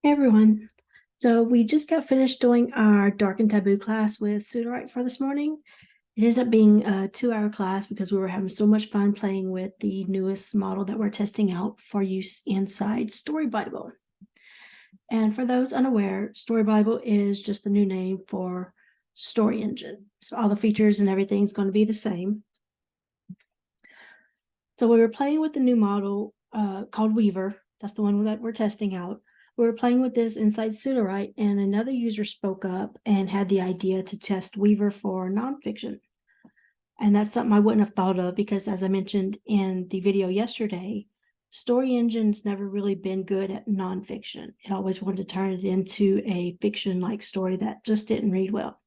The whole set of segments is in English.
Hey everyone. So we just got finished doing our Dark and Taboo class with Sudowrite for this morning. It ended up being a 2-hour class because we were having so much fun playing with the newest model that we're testing out for use inside Story Bible. And for those unaware, Story Bible is just the new name for Story Engine. So all the features and everything is going to be the same. So we were playing with the new model called Weaver. That's the one that we're testing out. We were playing with this inside Sudowrite, and another user spoke up and had the idea to test Weaver for nonfiction. And that's something I wouldn't have thought of because, as I mentioned in the video yesterday, Story Engine's never really been good at nonfiction. It always wanted to turn it into a fiction-like story that just didn't read well.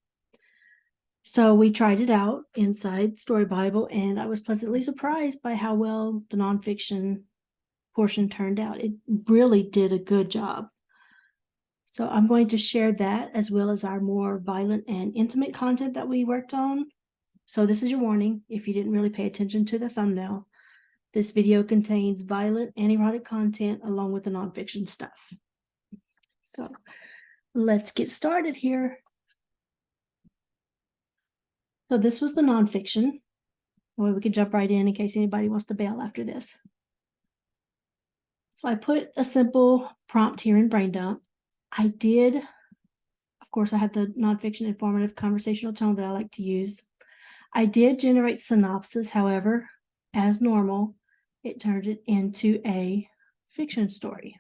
So we tried it out inside Story Bible, and I was pleasantly surprised by how well the nonfiction portion turned out. It really did a good job. So I'm going to share that as well as our more violent and intimate content that we worked on. So this is your warning if you didn't really pay attention to the thumbnail. This video contains violent and erotic content along with the nonfiction stuff. So let's get started here. So this was the nonfiction. Well, we could jump right in case anybody wants to bail after this. So I put a simple prompt here in Braindump. I did, of course, I have the nonfiction informative conversational tone that I like to use. I did generate synopsis, however, as normal, it turned it into a fiction story,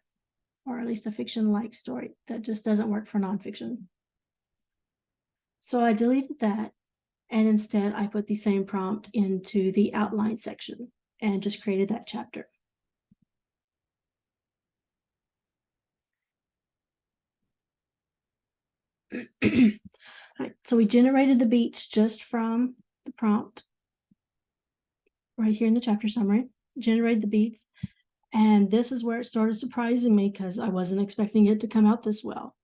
or at least a fiction-like story that just doesn't work for nonfiction. So I deleted that, and instead I put the same prompt into the outline section and just created that chapter. Right, so we generated the beats just from the prompt right here in the chapter summary, generated the beats, and this is where it started surprising me because I wasn't expecting it to come out this well.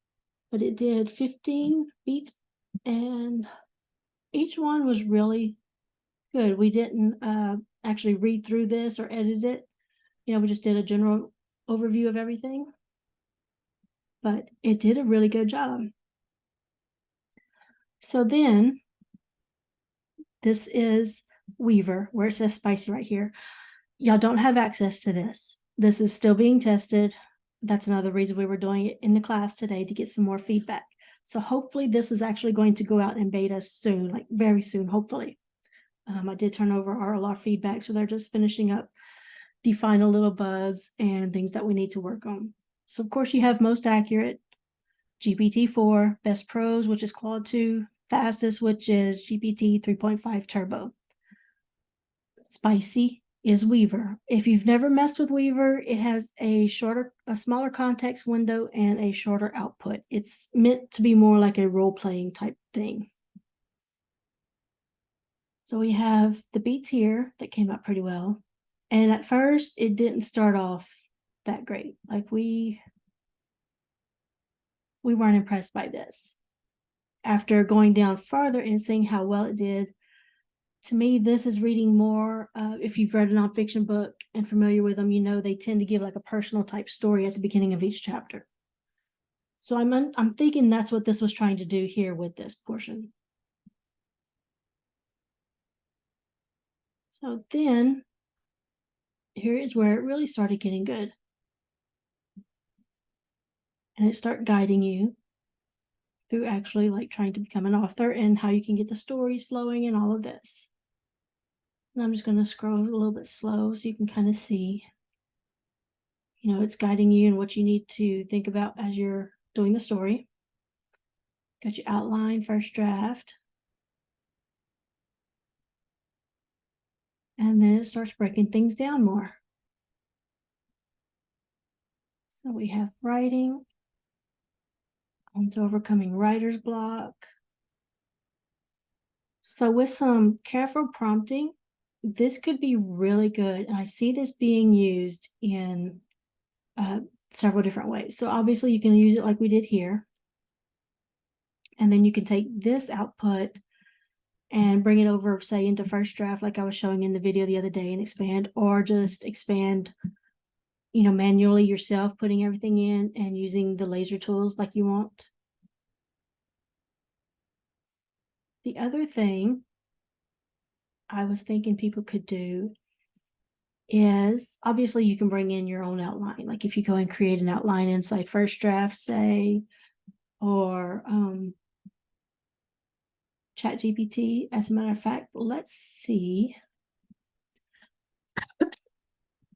But it did 15 beats, and each one was really good. We didn't actually read through this or edit it. We just did a general overview of everything, but it did a really good job. So then this is Weaver, where it says spicy right here. Y'all don't have access to this. This is still being tested. That's another reason we were doing it in the class today, to get some more feedback. So hopefully this is actually going to go out in beta soon, like very soon, hopefully. I did turn over our feedback, so they're just finishing up the final little bugs and things that we need to work on. So of course you have most accurate, GPT-4, best Prose, which is Claude 2, fastest, which is GPT 3.5 Turbo. Spicy is Weaver. If you've never messed with Weaver, it has a smaller context window and a shorter output. It's meant to be more like a role-playing type thing. So we have the beats here that came out pretty well. And at first, it didn't start off that great. Like we weren't impressed by this. After going down further and seeing how well it did, to me, this is reading more. If you've read a nonfiction book and familiar with them, they tend to give like a personal type story at the beginning of each chapter. So I'm thinking that's what this was trying to do here with this portion. So then here is where it really started getting good. And it started guiding you through actually like trying to become an author and how you can get the stories flowing and all of this. And I'm just going to scroll a little bit slow so you can kind of see, it's guiding you and what you need to think about as you're doing the story. Got your outline, first draft. And then it starts breaking things down more. So we have writing, onto overcoming writer's block. So with some careful prompting, this could be really good. And I see this being used in several different ways. So obviously you can use it like we did here. And then you can take this output and bring it over, say, into first draft, like I was showing in the video the other day, and expand, or just expand manually yourself, putting everything in and using the laser tools like you want. The other thing I was thinking people could do is, obviously you can bring in your own outline. Like if you go and create an outline inside First Draft, say, or ChatGPT. As a matter of fact, let's see.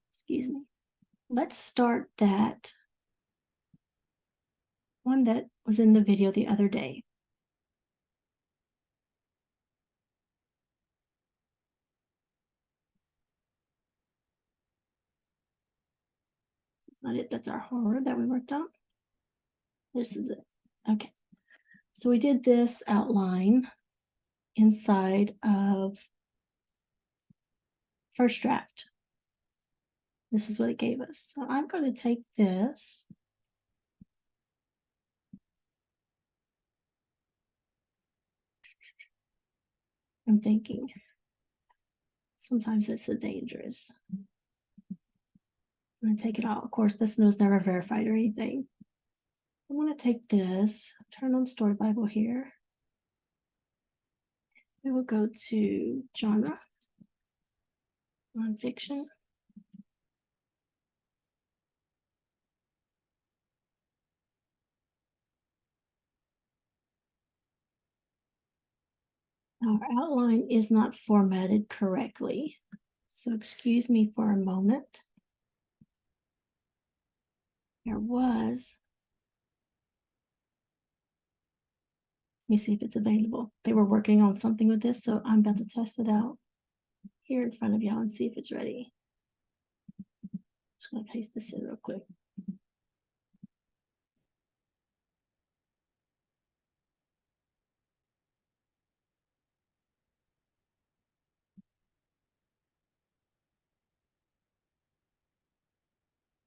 Excuse me. Let's start that one that was in the video the other day. That's not it. That's our horror that we worked on. This is it. Okay. So we did this outline inside of First Draft. This is what it gave us. So I'm going to take this. I'm thinking sometimes it's a dangerous. I'm going to take it all. Of course, this was never verified or anything. I'm going to take this, turn on Story Bible here. We will go to genre, nonfiction. Our outline is not formatted correctly. So excuse me for a moment. There was, let me see if it's available. They were working on something with this, so I'm about to test it out here in front of y'all and see if it's ready. Just gonna paste this in real quick.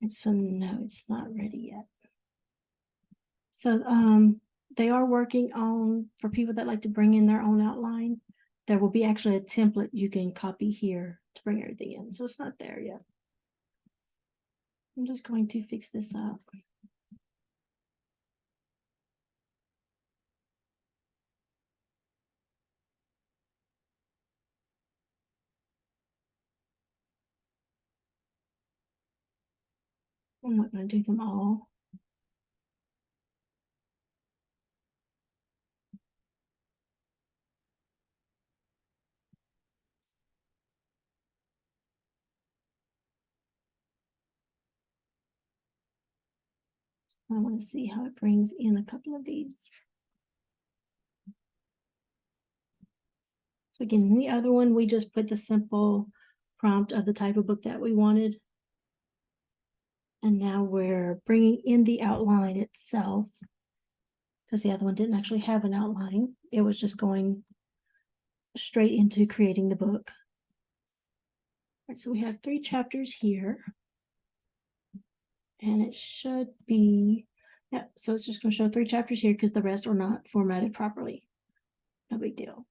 And so no, it's not ready yet. So they are working on, for people that like to bring in their own outline, there will be actually a template you can copy here to bring everything in. So it's not there yet. I'm just going to fix this up. I'm not going to do them all. I want to see how it brings in a couple of these. So again, in the other one, we just put the simple prompt of the type of book that we wanted. And now we're bringing in the outline itself, because the other one didn't actually have an outline. It was just going straight into creating the book. All right, so we have 3 chapters here. And it should be, yeah, so it's just going to show 3 chapters here because the rest are not formatted properly. No big deal.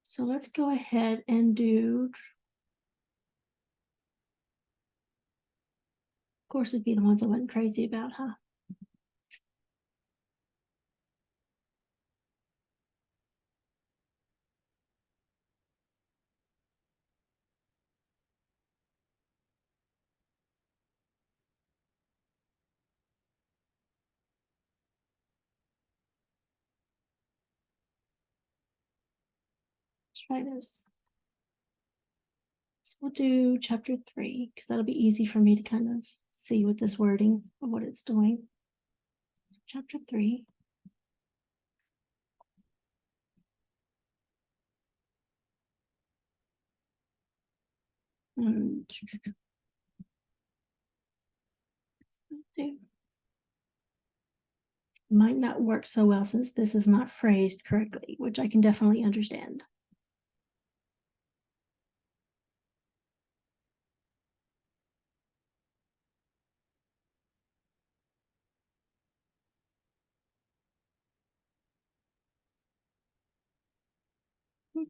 So let's go ahead and do, of course, it'd be the ones I wasn't crazy about, huh? Let's try this. So we'll do chapter 3 because that'll be easy for me to kind of see with this wording of what it's doing. So chapter 3. Might not work so well since this is not phrased correctly, which I can definitely understand.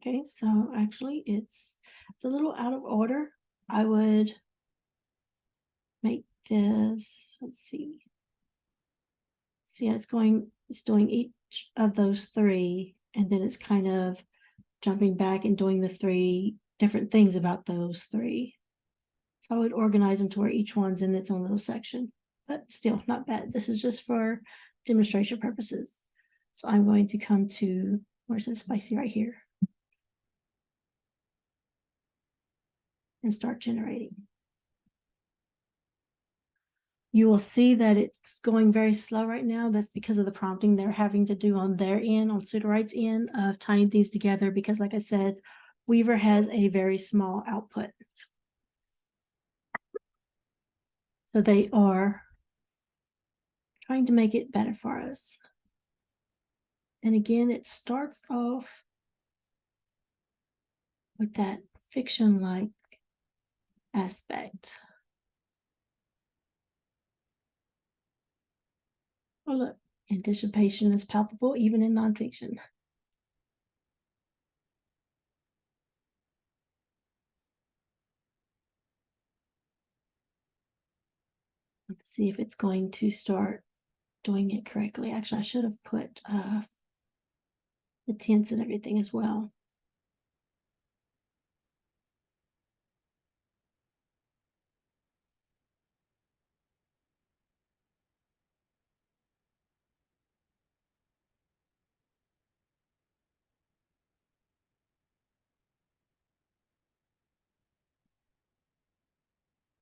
Okay, so actually it's a little out of order. I would this, let's see. See how it's doing each of those three, and then it's kind of jumping back and doing the three different things about those three. So I would organize them to where each one's in its own little section, but still not bad. This is just for demonstration purposes. So I'm going to come to, where's it spicy right here, and start generating. You will see that it's going very slow right now. That's because of the prompting they're having to do on their end, on Sudowrite's end, of tying things together, because like I said, Weaver has a very small output. So they are trying to make it better for us. And again, it starts off with that fiction-like aspect. Oh, look, anticipation is palpable even in nonfiction. Let's see if it's going to start doing it correctly. Actually, I should have put the tense and everything as well.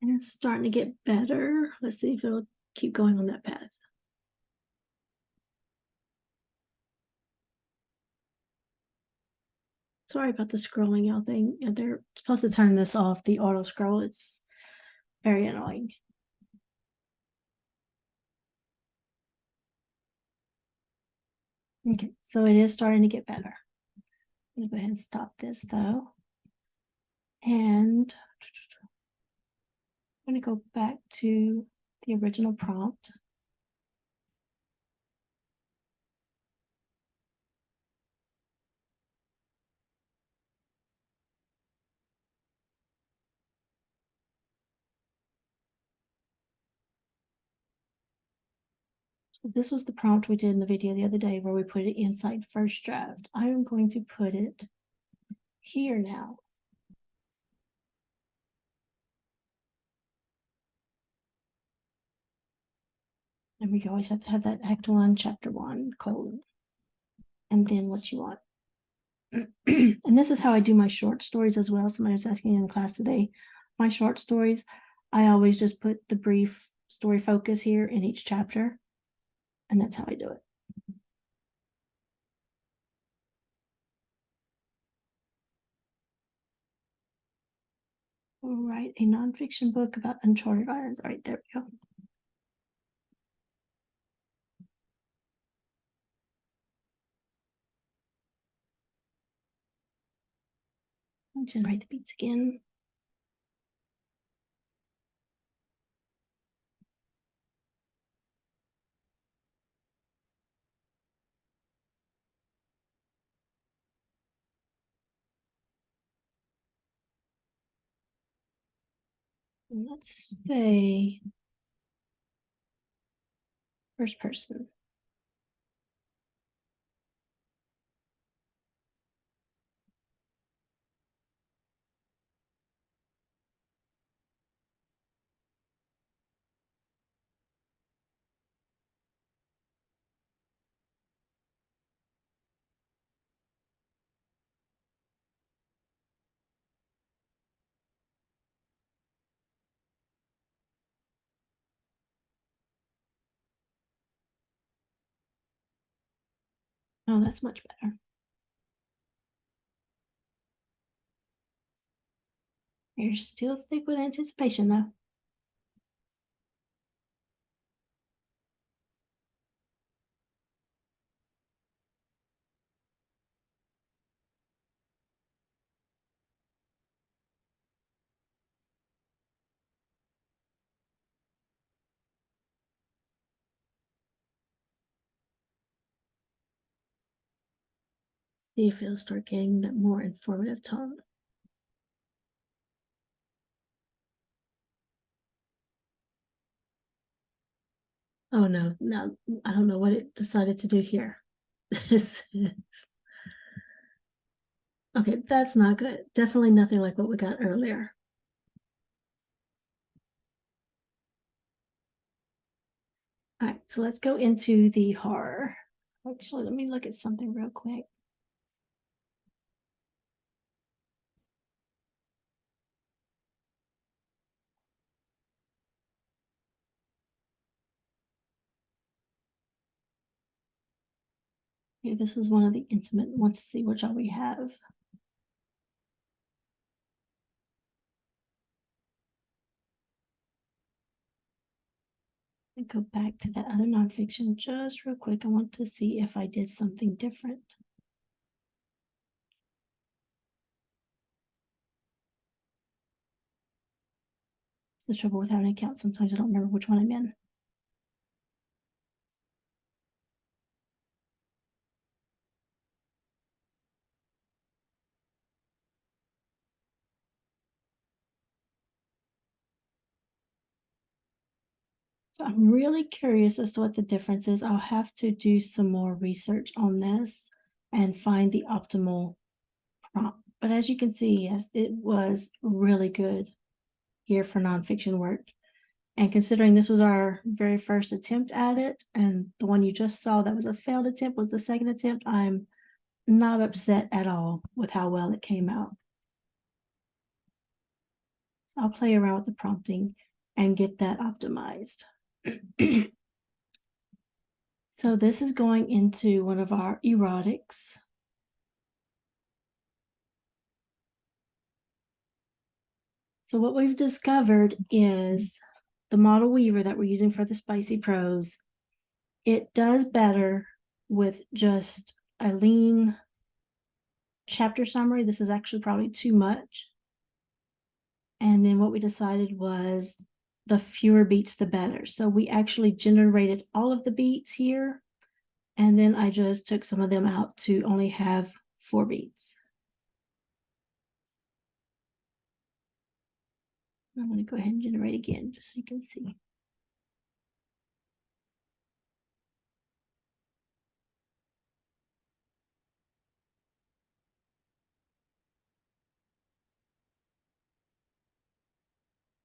And it's starting to get better. Let's see if it'll keep going on that path. Sorry about the scrolling y'all thing. They're supposed to turn this off, the auto scroll. It's very annoying. Okay, so it is starting to get better. I'm gonna go ahead and stop this though. And I'm gonna go back to the original prompt. So this was the prompt we did in the video the other day where we put it inside first draft. I am going to put it here now. And we always have to have that Act 1, Chapter 1, colon, and then what you want. And this is how I do my short stories as well. Somebody was asking in class today, my short stories, I always just put the brief story focus here in each chapter. And that's how I do it. All right, a nonfiction book about uncharted islands. All right, there we go. I'll generate the beats again. And let's say first person. Oh, that's much better. You're still thick with anticipation though. See if it'll start getting that more informative tone. Oh no, no, I don't know what it decided to do here. This is okay, that's not good. Definitely nothing like what we got earlier. All right, so let's go into the horror. Actually, let me look at something real quick. Okay, this was one of the intimate ones to see which all we have. And go back to that other nonfiction just real quick. I want to see if I did something different. It's the trouble with having an account. Sometimes I don't remember which one I'm in. So I'm really curious as to what the difference is. I'll have to do some more research on this and find the optimal prompt. But as you can see, yes, it was really good here for nonfiction work. And considering this was our very first attempt at it, and the one you just saw that was a failed attempt was the second attempt, I'm not upset at all with how well it came out. So I'll play around with the prompting and get that optimized. So this is going into one of our erotics. So what we've discovered is the model weaver that we're using for the spicy prose, it does better with just a lean chapter summary. This is actually probably too much. And then what we decided was the fewer beats, the better. So we actually generated all of the beats here. And then I just took some of them out to only have 4 beats. I'm going to go ahead and generate again just so you can see.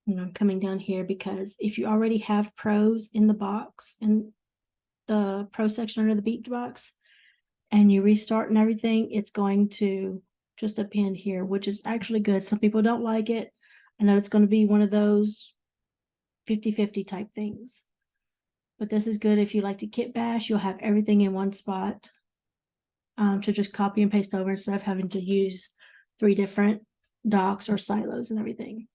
And I'm coming down here because if you already have Prose in the box, in the Prose section under the beat box, and you restart and everything, it's going to just append here, which is actually good. Some people don't like it. I know it's going to be one of those 50-50 type things. But this is good if you like to kit bash, you'll have everything in one spot to just copy and paste over instead of having to use 3 different docs or silos and everything.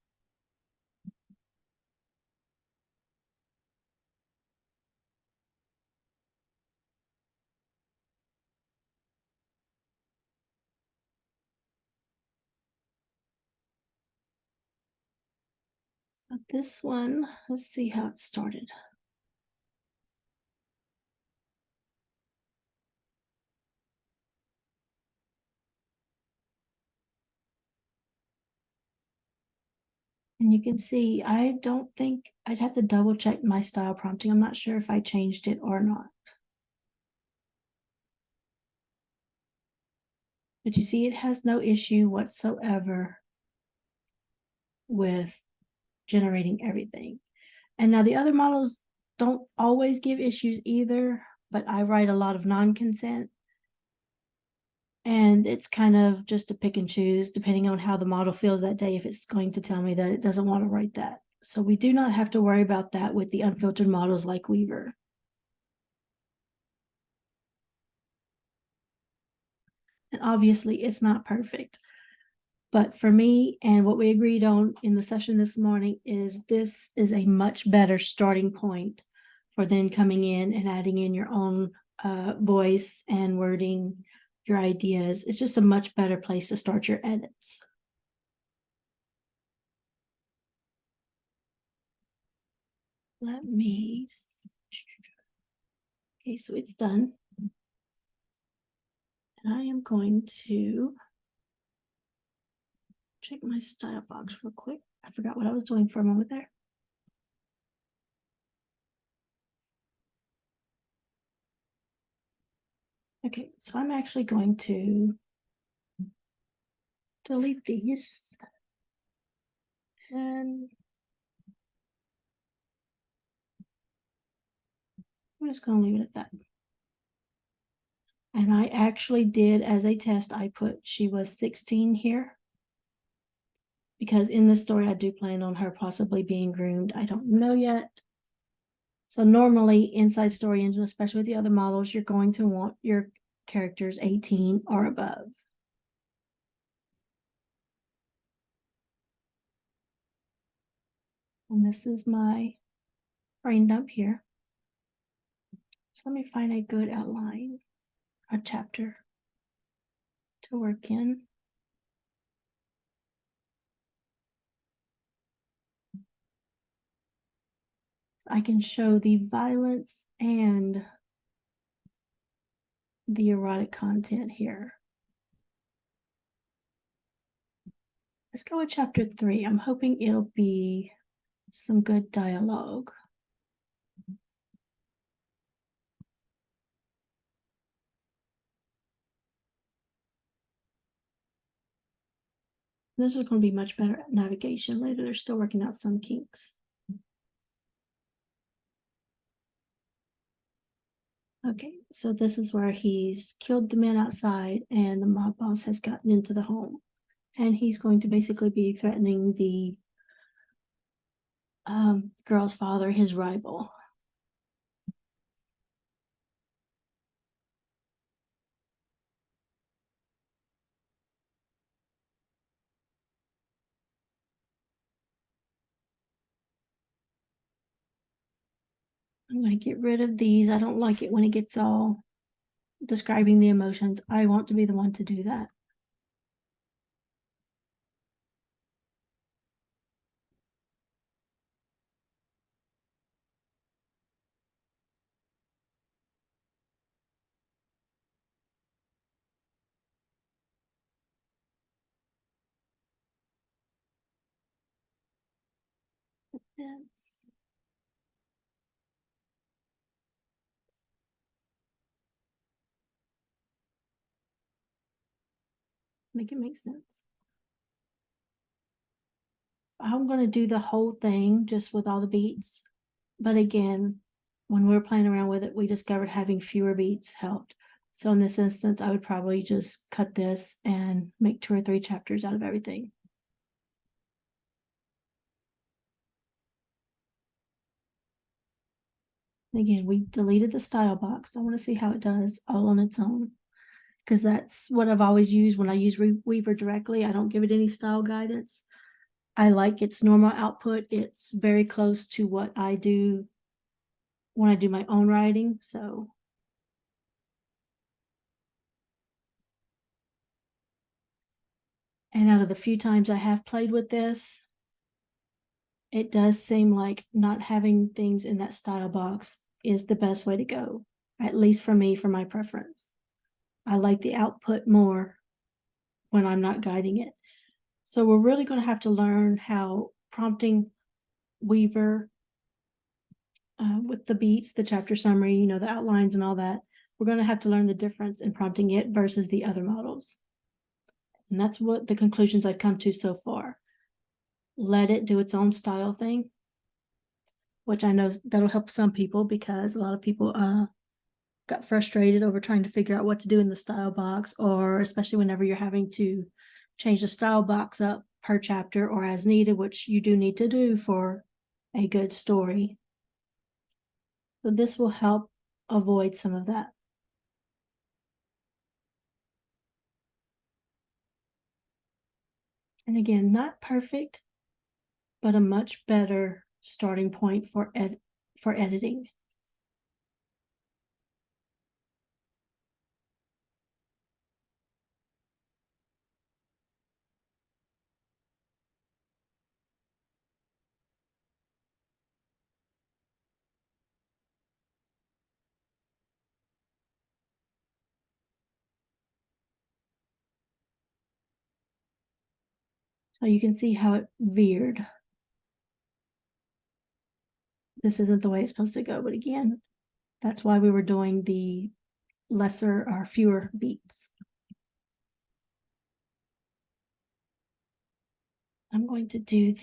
But this one, let's see how it started. And you can see, I don't think, I'd have to double check my style prompting. I'm not sure if I changed it or not. But you see, it has no issue whatsoever with generating everything. And now the other models don't always give issues either, but I write a lot of non-consent. And it's kind of just a pick and choose depending on how the model feels that day, if it's going to tell me that it doesn't want to write that. So we do not have to worry about that with the unfiltered models like Weaver. And obviously it's not perfect. But for me, and what we agreed on in the session this morning, is this is a much better starting point for then coming in and adding in your own voice and wording, your ideas. It's just a much better place to start your edits. Let me. Okay, so it's done. And I am going to check my style box real quick. I forgot what I was doing for a moment there. Okay, so I'm actually going to delete these and I'm just going to leave it at that. And I actually did, as a test, I put she was 16 here because in this story, I do plan on her possibly being groomed. I don't know yet. So normally inside story engine, especially with the other models, you're going to want your characters 18 or above. And this is my brain dump here. So let me find a good outline, a chapter to work in. So I can show the violence and the erotic content here. Let's go with chapter 3. I'm hoping it'll be some good dialogue. This is going to be much better at navigation later. They're still working out some kinks. Okay, so this is where he's killed the men outside and the mob boss has gotten into the home. And he's going to basically be threatening the girl's father, his rival. I'm going to get rid of these. I don't like it when it gets all describing the emotions. I want to be the one to do that. Yes. Make it make sense. I'm going to do the whole thing just with all the beats. But again, when we were playing around with it, we discovered having fewer beats helped. So in this instance, I would probably just cut this and make 2 or 3 chapters out of everything. Again, we deleted the style box. I want to see how it does all on its own, because that's what I've always used when I use Weaver directly. I don't give it any style guidance. I like its normal output. It's very close to what I do when I do my own writing. So and out of the few times I have played with this, it does seem like not having things in that style box is the best way to go, at least for me, for my preference. I like the output more when I'm not guiding it. So we're really going to have to learn how prompting Weaver with the beats, the chapter summary, you know, the outlines and all that. We're going to have to learn the difference in prompting it versus the other models. And that's what the conclusions I've come to so far. Let it do its own style thing, which I know that'll help some people because a lot of people got frustrated over trying to figure out what to do in the style box, or especially whenever you're having to change the style box up per chapter or as needed, which you do need to do for a good story. So this will help avoid some of that. And again, not perfect, but a much better starting point for editing. So you can see how it veered. This isn't the way it's supposed to go, but again, that's why we were doing the lesser or fewer beats. I'm going to do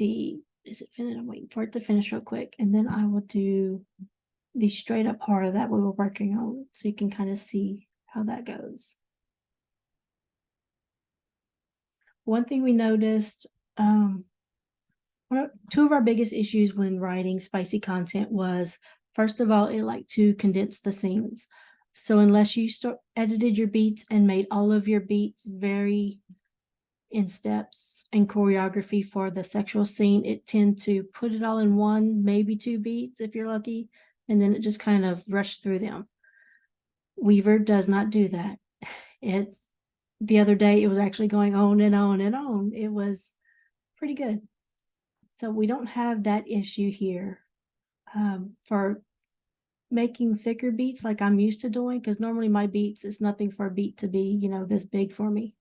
is it finished? I'm waiting for it to finish real quick. And then I will do the straight up part of that we were working on. So you can kind of see how that goes. One thing we noticed, two of our biggest issues when writing spicy content was, first of all, it liked to condense the scenes. So unless you edited your beats and made all of your beats very in steps and choreography for the sexual scene, it tend to put it all in one, maybe two beats if you're lucky, and then it just kind of rushed through them. Weaver does not do that. It's the other day, it was actually going on and on and on. It was pretty good. So we don't have that issue here for making thicker beats like I'm used to doing, because normally my beats, it's nothing for a beat to be, this big for me.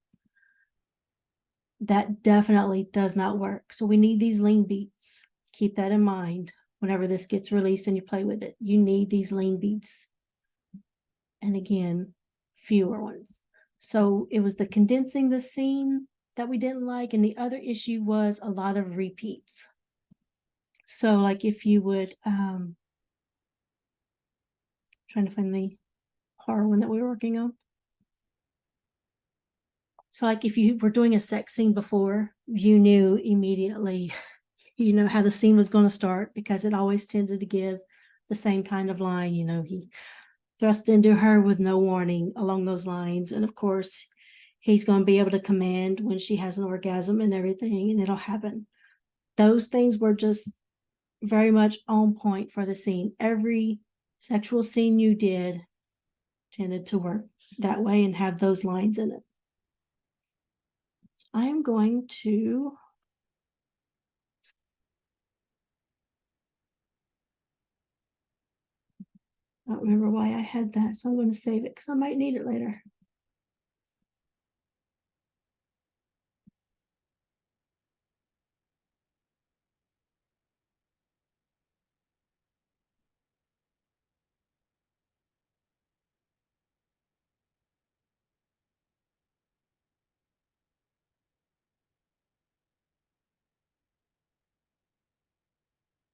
That definitely does not work. So we need these lean beats. Keep that in mind whenever this gets released and you play with it. You need these lean beats. And again, fewer ones. So it was the condensing the scene that we didn't like. And the other issue was a lot of repeats. So like if you would, trying to find the horror one that we were working on. So like if you were doing a sex scene before, you knew immediately, how the scene was going to start, because it always tended to give the same kind of line. He thrust into her with no warning along those lines. And of course, he's going to be able to command when she has an orgasm and everything, and it'll happen. Those things were just very much on point for the scene. Every sexual scene you did tended to work that way and have those lines in it. I am going to I don't remember why I had that, so I'm going to save it because I might need it later.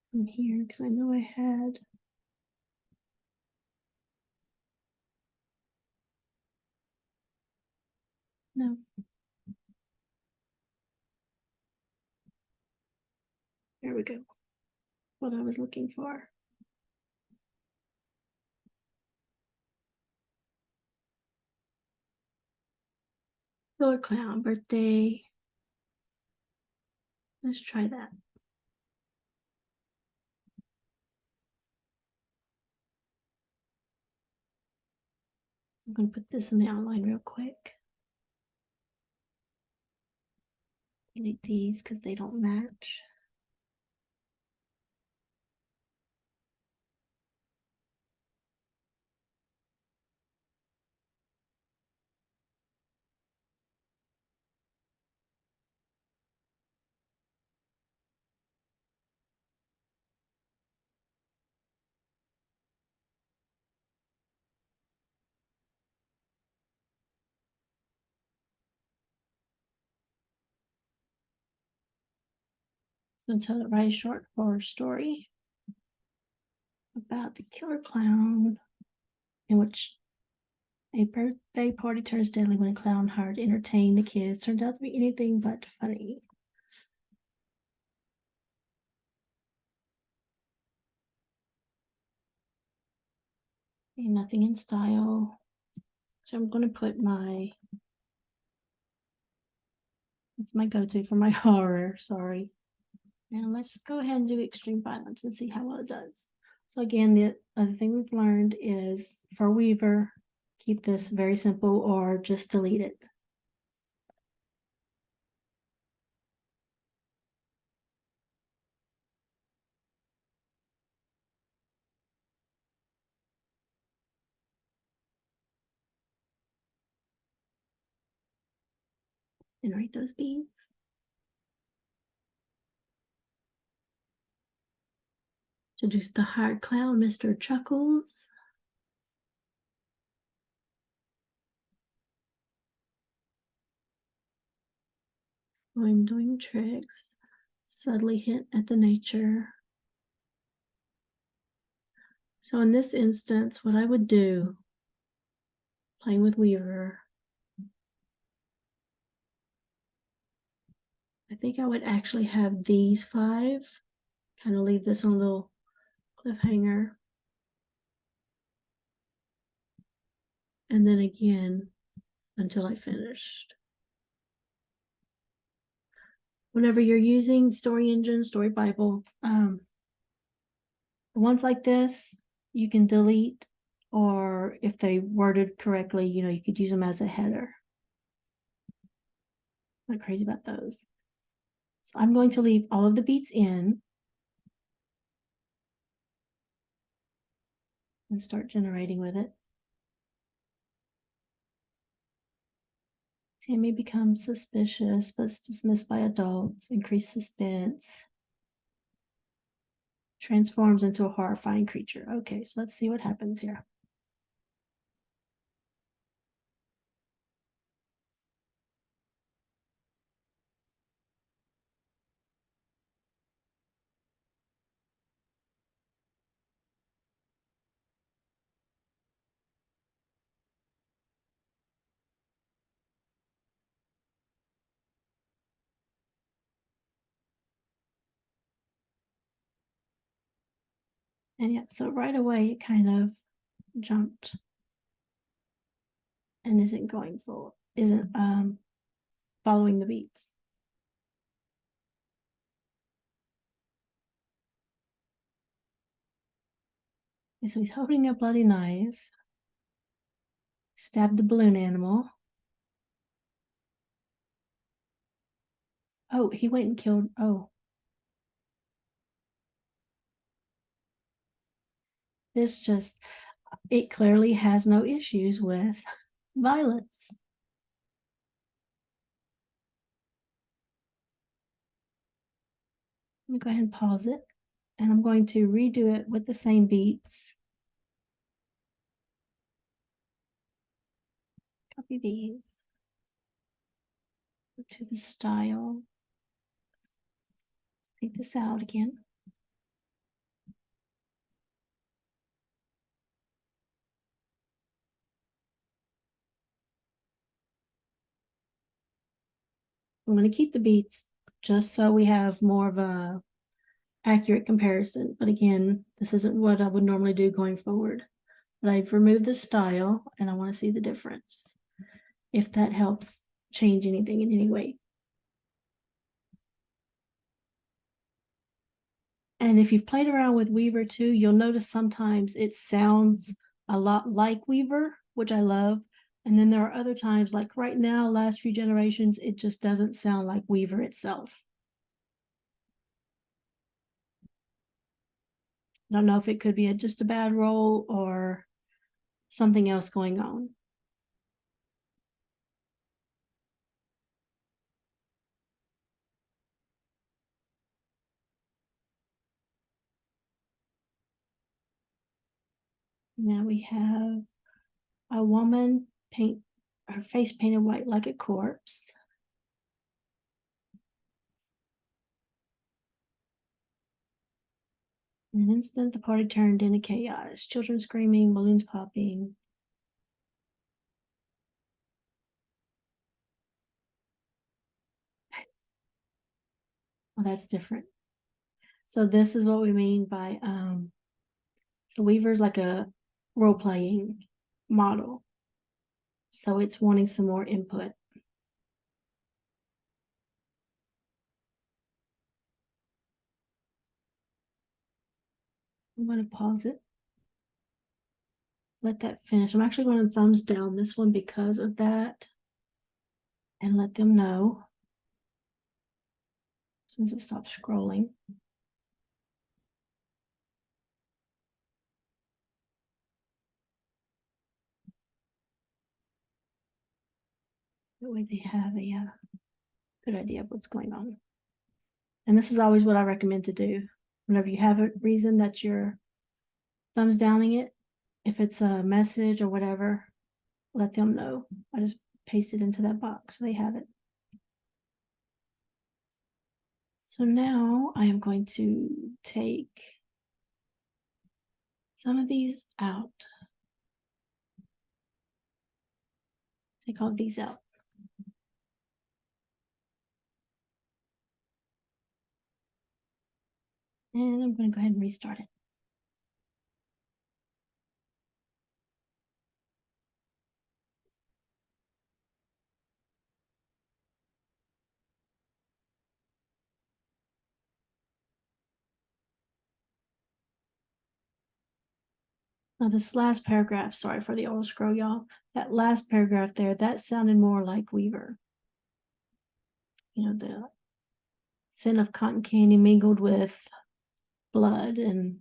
From here, because I know I had. No. There we go. What I was looking for. Killer Clown birthday. Let's try that. I'm going to put this in the outline real quick. Delete these because they don't match. I'm going to write a short horror story about the killer clown, in which a birthday party turns deadly when a clown hired to entertain the kids turns out to be anything but funny. And nothing in style. So I'm going to put it's my go-to for my horror, sorry. And let's go ahead and do extreme violence and see how well it does. So again, the other thing we've learned is for Weaver, keep this very simple or just delete it. And write those beads. Introduce the hired clown, Mr. Chuckles. I'm doing tricks. Subtly hint at the nature. So in this instance, what I would do, playing with Weaver, I think I would actually have these 5, kind of leave this on a little cliffhanger. And then again, until I finished. Whenever you're using Story Engine, Story Bible, ones like this, you can delete, or if they worded correctly, you could use them as a header. I'm not crazy about those. So I'm going to leave all of the beats in and start generating with it. Tammy becomes suspicious, but is dismissed by adults. Increased suspense. Transforms into a horrifying creature. Okay, so let's see what happens here. And yet, so right away it kind of jumped and isn't following the beats. And so he's holding a bloody knife, stabbed the balloon animal. Oh, he went and killed. Oh, it clearly has no issues with violence. Let me go ahead and pause it. And I'm going to redo it with the same beats. Copy these to the style. Take this out again. I'm going to keep the beats just so we have more of a accurate comparison. But again, this isn't what I would normally do going forward. But I've removed the style and I want to see the difference, if that helps change anything in any way. And if you've played around with Weaver too, you'll notice sometimes it sounds a lot like Weaver, which I love. And then there are other times, like right now, last few generations, it just doesn't sound like Weaver itself. I don't know if it could be just a bad roll or something else going on. Now we have a woman paint her face painted white like a corpse. In an instant, the party turned into chaos. Children screaming, balloons popping. Well, that's different. So this is what we mean by so Weaver's like a role-playing model. So it's wanting some more input. I'm going to pause it. Let that finish. I'm actually going to thumbs down this one because of that and let them know as soon as it stops scrolling. That way they have a good idea of what's going on. And this is always what I recommend to do. Whenever you have a reason that you're thumbs downing it, if it's a message or whatever, let them know. I just paste it into that box so they have it. So now I am going to take some of these out. Take all of these out. And I'm going to go ahead and restart it. Now this last paragraph, sorry for the old scroll, y'all. That last paragraph there, that sounded more like Weaver. You know, the scent of cotton candy mingled with blood, and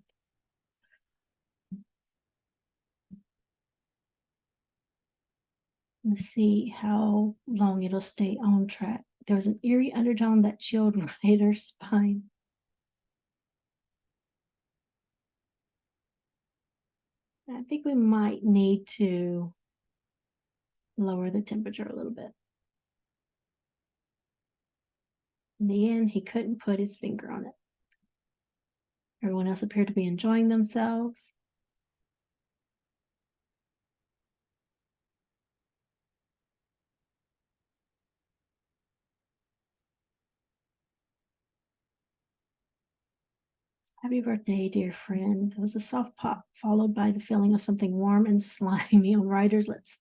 let's see how long it'll stay on track. There was an eerie undertone that chilled writer's spine. I think we might need to lower the temperature a little bit. In the end, he couldn't put his finger on it. Everyone else appeared to be enjoying themselves. Happy birthday, dear friend. There was a soft pop followed by the feeling of something warm and slimy on Ryder's lips.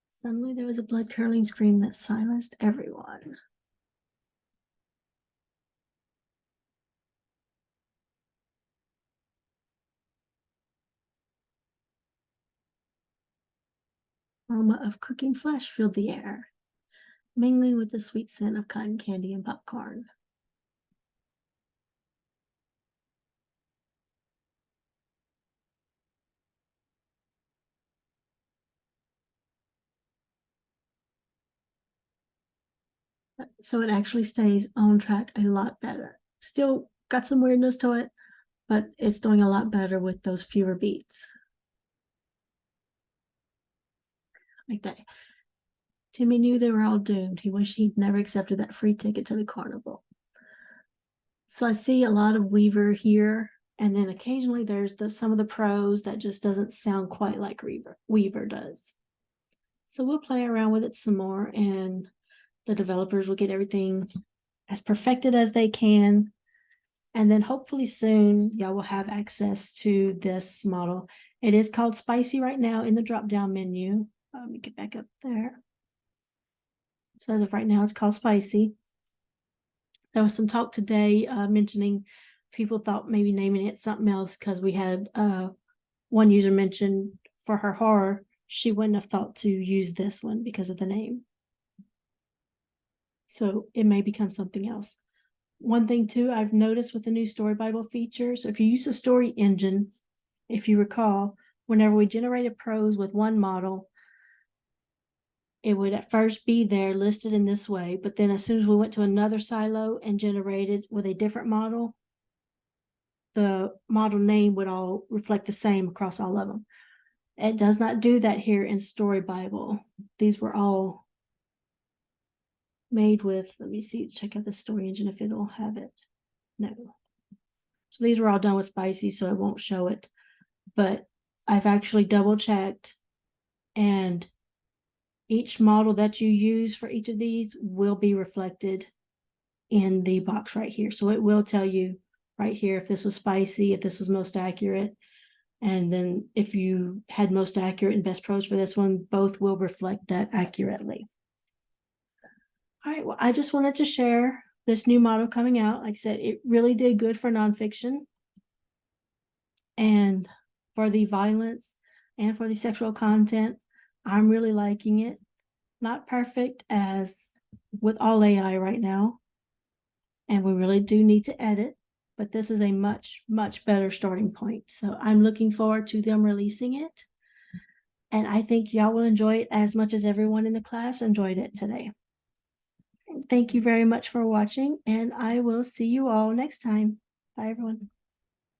Suddenly there was a blood-curdling scream that silenced everyone. Aroma of cooking flesh filled the air, mingling with the sweet scent of cotton candy and popcorn. So it actually stays on track a lot better. Still got some weirdness to it, but it's doing a lot better with those fewer beats. Like that. Timmy knew they were all doomed. He wished he'd never accepted that free ticket to the carnival. So I see a lot of Weaver here, and then occasionally there's some of the prose that just doesn't sound quite like Weaver does. So we'll play around with it some more, and the developers will get everything as perfected as they can. And then hopefully soon y'all will have access to this model. It is called Spicy right now in the drop-down menu. Let me get back up there. So as of right now, it's called Spicy. There was some talk today mentioning people thought maybe naming it something else because we had one user mention for her horror, she wouldn't have thought to use this one because of the name. So it may become something else. One thing too, I've noticed with the new Story Bible feature, so if you use a story engine, if you recall, whenever we generated prose with one model, it would at first be there listed in this way, but then as soon as we went to another silo and generated with a different model, the model name would all reflect the same across all of them. It does not do that here in Story Bible. These were all made with, let me see, check out the story engine if it'll have it. No. So these were all done with Spicy, so it won't show it. But I've actually double checked, and each model that you use for each of these will be reflected in the box right here. So it will tell you right here if this was Spicy, if this was most accurate. And then if you had most accurate and best prose for this one, both will reflect that accurately. All right, well, I just wanted to share this new model coming out. Like I said, it really did good for nonfiction and for the violence and for the sexual content. I'm really liking it. Not perfect as with all AI right now, and we really do need to edit, but this is a much, much better starting point. So I'm looking forward to them releasing it. And I think y'all will enjoy it as much as everyone in the class enjoyed it today. Thank you very much for watching, and I will see you all next time. Bye, everyone.